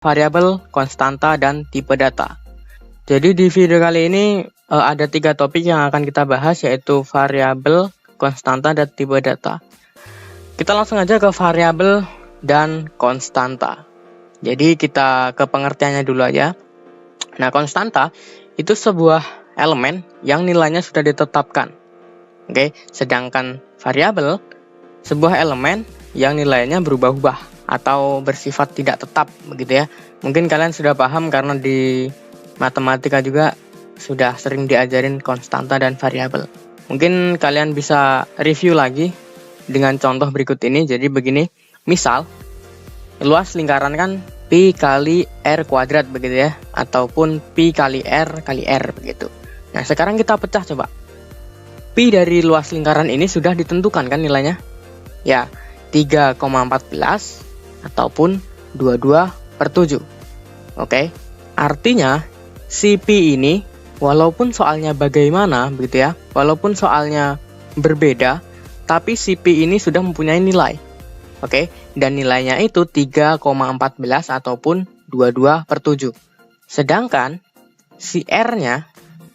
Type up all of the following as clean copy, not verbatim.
variabel, konstanta, dan tipe data. Jadi di video kali ini ada 3 topik yang akan kita bahas, yaitu variabel, konstanta, dan tipe data. Kita langsung aja ke variabel dan konstanta. Jadi kita ke pengertiannya dulu aja. Nah, konstanta itu sebuah elemen yang nilainya sudah ditetapkan. Oke, sedangkan variabel sebuah elemen yang nilainya berubah-ubah atau bersifat tidak tetap, begitu ya. Mungkin kalian sudah paham karena di matematika juga sudah sering diajarin konstanta dan variabel. Mungkin kalian bisa review lagi dengan contoh berikut ini. Jadi begini, misal luas lingkaran kan pi kali r kuadrat, begitu ya, ataupun pi kali r begitu. Nah, sekarang kita pecah coba. Pi dari luas lingkaran ini sudah ditentukan kan nilainya? Ya, 3,14 ataupun 22/7. Oke. Artinya si pi ini walaupun soalnya bagaimana begitu ya, walaupun soalnya berbeda, tapi si pi ini sudah mempunyai nilai. Oke, dan nilainya itu 3,14 ataupun 22/7. Sedangkan si r-nya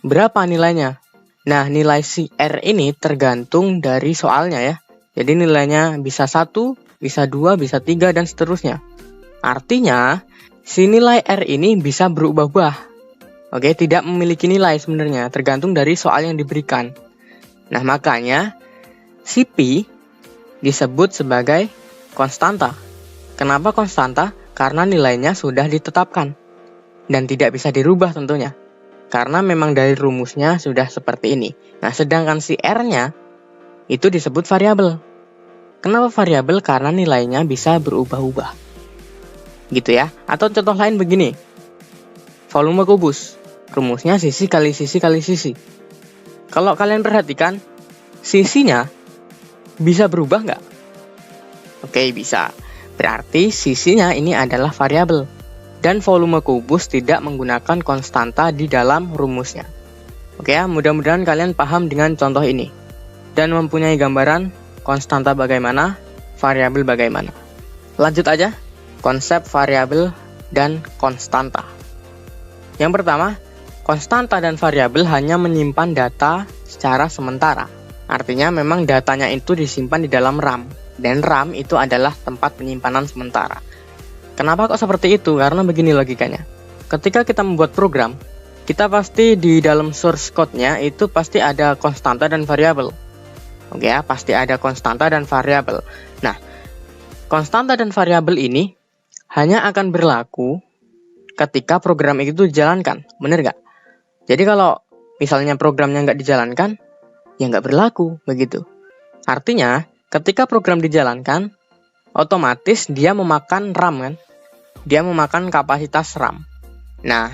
berapa nilainya? Nah, nilai si r ini tergantung dari soalnya ya. Jadi nilainya bisa 1, bisa 2, bisa 3, dan seterusnya. Artinya, si nilai R ini bisa berubah-ubah. Oke, tidak memiliki nilai sebenarnya, tergantung dari soal yang diberikan. Nah, makanya si pi disebut sebagai konstanta. Kenapa konstanta? Karena nilainya sudah ditetapkan dan tidak bisa dirubah tentunya. Karena memang dari rumusnya sudah seperti ini. Nah, sedangkan si R-nya itu disebut variabel. Kenapa variabel? Karena nilainya bisa berubah-ubah. Gitu ya. Atau contoh lain begini. Volume kubus. Rumusnya sisi kali sisi kali sisi. Kalau kalian perhatikan, sisinya bisa berubah nggak? Oke, bisa. Berarti sisinya ini adalah variabel. Dan volume kubus tidak menggunakan konstanta di dalam rumusnya. Oke ya, mudah-mudahan kalian paham dengan contoh ini. Dan mempunyai gambaran konstanta bagaimana, variabel bagaimana. Lanjut aja, konsep variabel dan konstanta. Yang pertama, konstanta dan variabel hanya menyimpan data secara sementara. Artinya memang datanya itu disimpan di dalam RAM. Dan RAM itu adalah tempat penyimpanan sementara. Kenapa kok seperti itu? Karena begini logikanya. Ketika kita membuat program, kita pasti di dalam source code-nya itu pasti ada konstanta dan variabel. Oke ya, pasti ada konstanta dan variabel. Nah, konstanta dan variabel ini hanya akan berlaku ketika program itu dijalankan. Bener nggak? Jadi kalau misalnya programnya nggak dijalankan, ya nggak berlaku, begitu. Artinya, ketika program dijalankan, otomatis dia memakan RAM kan? Dia memakan kapasitas RAM. Nah,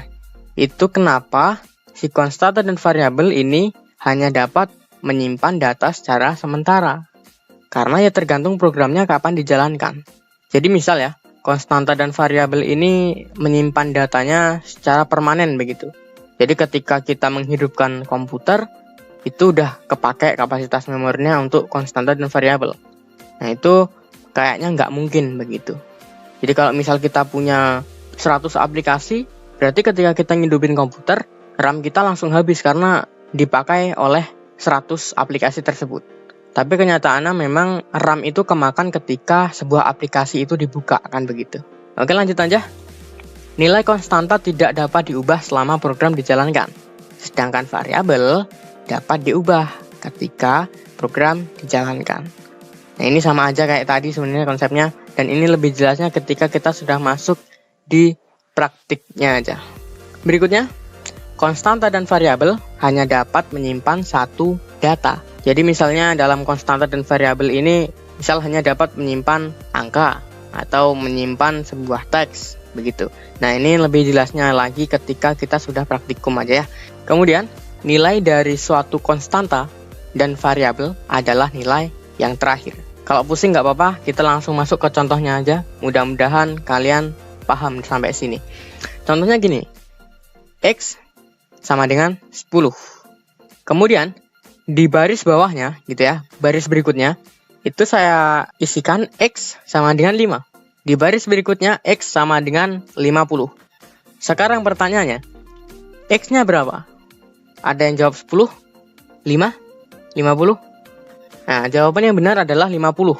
itu kenapa si konstanta dan variabel ini hanya dapat menyimpan data secara sementara. Karena ya tergantung programnya kapan dijalankan. Jadi misal ya, konstanta dan variabel ini menyimpan datanya secara permanen begitu. Jadi ketika kita menghidupkan komputer, itu udah kepake kapasitas memorinya untuk konstanta dan variabel. Nah, itu kayaknya nggak mungkin begitu. Jadi kalau misal kita punya 100 aplikasi, berarti ketika kita ngidupin komputer, RAM kita langsung habis karena dipakai oleh 100 aplikasi tersebut. Tapi kenyataannya memang RAM itu kemakan ketika sebuah aplikasi itu dibuka, kan begitu. Oke, lanjut aja. Nilai konstanta tidak dapat diubah selama program dijalankan. Sedangkan variabel dapat diubah ketika program dijalankan. Nah, ini sama aja kayak tadi sebenarnya konsepnya. Dan ini lebih jelasnya ketika kita sudah masuk di praktiknya aja. Berikutnya, konstanta dan variabel hanya dapat menyimpan satu data. Jadi misalnya dalam konstanta dan variabel ini, misal hanya dapat menyimpan angka atau menyimpan sebuah teks, begitu. Nah, ini lebih jelasnya lagi ketika kita sudah praktikum aja ya. Kemudian, nilai dari suatu konstanta dan variabel adalah nilai yang terakhir. Kalau pusing nggak apa-apa, kita langsung masuk ke contohnya aja. Mudah-mudahan kalian paham sampai sini. Contohnya gini, X sama dengan 10. Kemudian di baris bawahnya gitu ya, baris berikutnya itu saya isikan X sama dengan 5. Di baris berikutnya, X sama dengan 50. Sekarang pertanyaannya, X-nya berapa? Ada yang jawab 10, 5, 50? Nah, jawabannya yang benar adalah 50.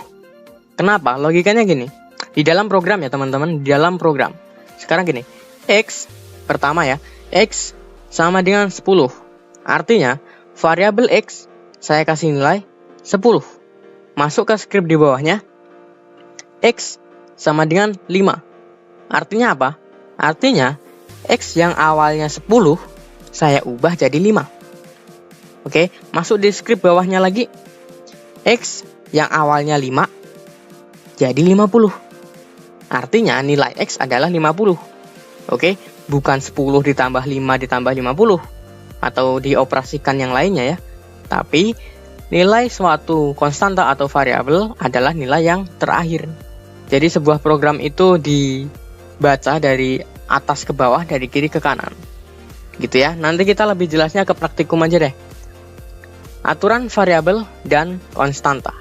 Kenapa? Logikanya gini. Di dalam program ya teman-teman, di dalam program. Sekarang gini, X, pertama ya, X sama dengan 10. Artinya, variabel X saya kasih nilai 10. Masuk ke script di bawahnya, X sama dengan 5. Artinya apa? Artinya, X yang awalnya 10, saya ubah jadi 5. Oke, masuk di script bawahnya lagi, X yang awalnya 5, jadi 50. Artinya, nilai X adalah 50. Oke, bukan 10 ditambah 5 ditambah 50. Atau dioperasikan yang lainnya ya. Tapi, nilai suatu konstanta atau variabel adalah nilai yang terakhir. Jadi sebuah program itu dibaca dari atas ke bawah, dari kiri ke kanan. Gitu ya. Nanti kita lebih jelasnya ke praktikum aja deh. Aturan variabel dan konstanta.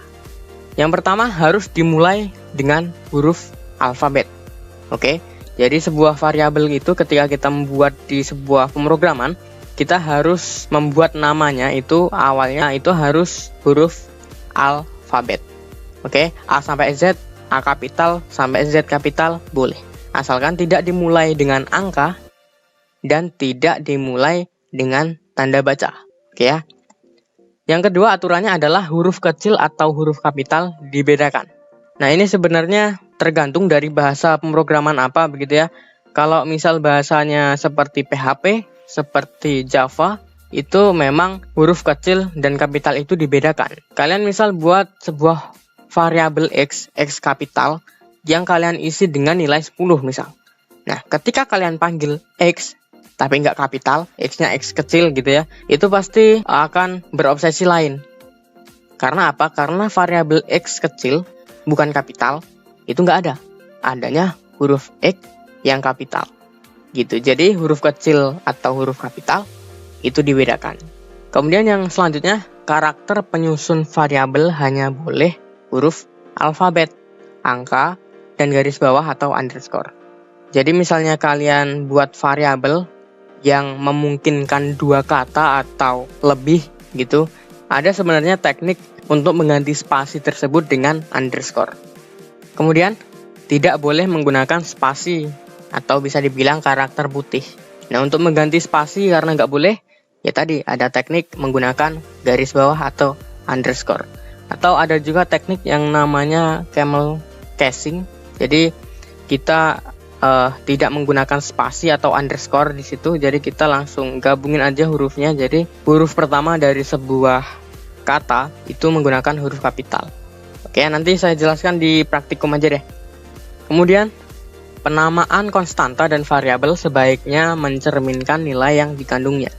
Yang pertama harus dimulai dengan huruf alfabet. Oke. Jadi sebuah variabel itu ketika kita membuat di sebuah pemrograman, kita harus membuat namanya itu awalnya itu harus huruf alfabet. Oke. A sampai Z, A kapital sampai Z kapital boleh. Asalkan tidak dimulai dengan angka dan tidak dimulai dengan tanda baca. Oke ya. Yang kedua aturannya adalah huruf kecil atau huruf kapital dibedakan. Nah, ini sebenarnya tergantung dari bahasa pemrograman apa begitu ya. Kalau misal bahasanya seperti PHP, seperti Java, itu memang huruf kecil dan kapital itu dibedakan. Kalian misal buat sebuah variabel X kapital yang kalian isi dengan nilai 10 misal. Nah, ketika kalian panggil X tapi nggak kapital, X-nya X kecil gitu ya, itu pasti akan berobsesi lain. Karena apa? Karena variabel X kecil bukan kapital, itu nggak ada. Adanya huruf X yang kapital. Gitu. Jadi huruf kecil atau huruf kapital itu dibedakan. Kemudian yang selanjutnya, karakter penyusun variabel hanya boleh huruf alfabet, angka, dan garis bawah atau underscore. Jadi misalnya kalian buat variabel yang memungkinkan 2 kata atau lebih gitu, ada sebenarnya teknik untuk mengganti spasi tersebut dengan underscore. Kemudian, tidak boleh menggunakan spasi atau bisa dibilang karakter putih. Nah, untuk mengganti spasi karena nggak boleh, ya tadi ada teknik menggunakan garis bawah atau underscore. Atau ada juga teknik yang namanya camel casing. Jadi kita tidak menggunakan spasi atau underscore di situ. Jadi kita langsung gabungin aja hurufnya. Jadi huruf pertama dari sebuah kata itu menggunakan huruf kapital. Oke, nanti saya jelaskan di praktikum aja deh. Kemudian penamaan konstanta dan variabel sebaiknya mencerminkan nilai yang dikandungnya.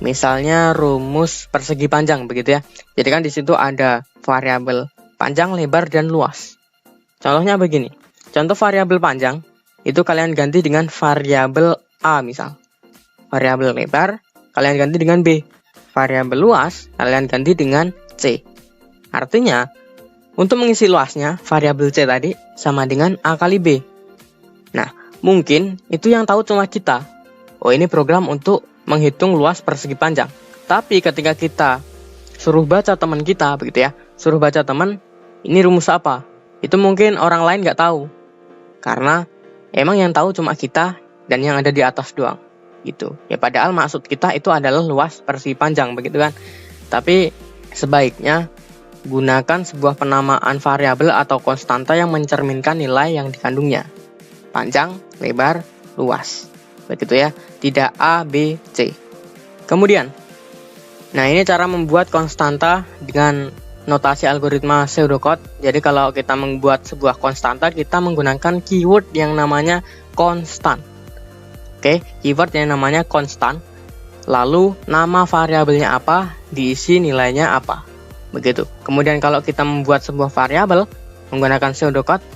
Misalnya rumus persegi panjang begitu ya. Jadi kan di situ ada variabel panjang, lebar, dan luas. Contohnya begini. Contoh variabel panjang itu kalian ganti dengan variabel A misal. Variabel lebar kalian ganti dengan B. Variabel luas kalian ganti dengan C. Artinya untuk mengisi luasnya variabel C tadi sama dengan A kali B. Nah, mungkin itu yang tahu cuma kita. Oh, ini program untuk menghitung luas persegi panjang. Tapi ketika kita suruh baca teman kita begitu ya, suruh baca teman, ini rumus apa? Itu mungkin orang lain nggak tahu. Karena emang yang tahu cuma kita dan yang ada di atas doang. Gitu. Ya padahal maksud kita itu adalah luas persegi panjang begitu kan. Tapi sebaiknya gunakan sebuah penamaan variabel atau konstanta yang mencerminkan nilai yang dikandungnya. Panjang, lebar, luas. Begitu ya, tidak A, B, C. Kemudian, nah ini cara membuat konstanta dengan notasi algoritma pseudocode. Jadi kalau kita membuat sebuah konstanta, kita menggunakan keyword yang namanya konstan. Oke, keyword yang namanya konstan. Lalu nama variabelnya apa, diisi nilainya apa. Begitu. Kemudian kalau kita membuat sebuah variabel menggunakan pseudocode,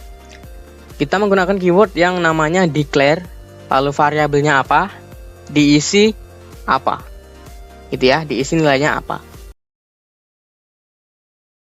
kita menggunakan keyword yang namanya declare. Lalu variabelnya apa, diisi apa. Gitu ya, diisi nilainya apa.